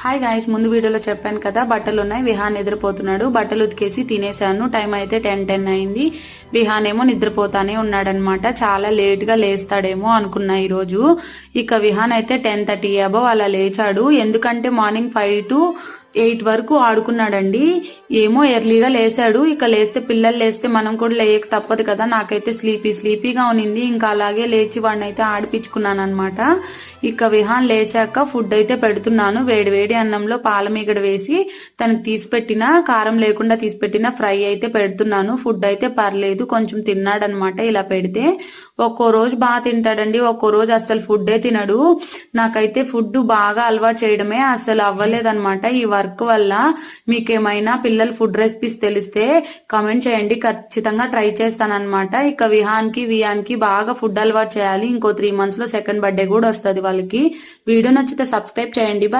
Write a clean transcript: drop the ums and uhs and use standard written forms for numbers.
Hi guys, ముందు వీడియోలో చెప్పాను కదా బట్టలు ఉన్నాయి. విహాన్ నిద్రపోతున్నాడు. బట్టలు ఉతికేసి తినేసాను. టైం అయితే 10 అయింది. విహాన్ ఏమో నిద్రపోతానే ఉన్నాడనమాట. చాలా లేట్ గా లేస్తాడేమో అనుకున్నా ఈరోజు. ఇక విహాన్ అయితే 10:30 అబవ్ అలా లేచాడు. ఎందుకంటే మార్నింగ్ 5 to 8 వరకు ఆడుకున్నాడండి. ఏమో ఎర్లీగా లేచాడు. ఇక లేస్తే పిల్లలు లేస్తే మనం కూడా లేక తప్పదు కదా. నాకైతే స్లీపీగా ఉన్నింది. ఇంకా అలాగే లేచి వాడిని అయితే ఆడిపించుకున్నాను అనమాట. ఇక విహాన్ లేచాక ఫుడ్ అయితే పెడుతున్నాను. వేడి అన్నంలో పాలమీగడ వేసి తనకి తీసిపెట్టిన కారం లేకుండా తీసిపెట్టిన ఫ్రై అయితే పెడుతున్నాను. ఫుడ్ అయితే పర్లేదు, కొంచెం తిన్నాడనమాట. ఇలా పెడితే ఒక్కో రోజు బాగా తింటాడండి, ఒక్కో రోజు అస్సలు ఫుడ్డే తినడు. నాకైతే ఫుడ్ బాగా అలవాటు చేయడమే అస్సలు అవ్వలేదన్నమాట. ఈ వర్క్ వల్ల మీకేమైనా పిల్లల ఫుడ్ రెసిపీస్ తెలిస్తే కామెంట్ చేయండి, ఖచ్చితంగా ట్రై చేస్తానన్నమాట. ఇక వియాన్కి బాగా ఫుడ్ అలవాటు చేయాలి. ఇంకో 3 months లో సెకండ్ బర్త్డే కూడా వస్తుంది వాళ్ళకి. వీడియో నచ్చితే సబ్స్క్రైబ్ చేయండి. బాయ్.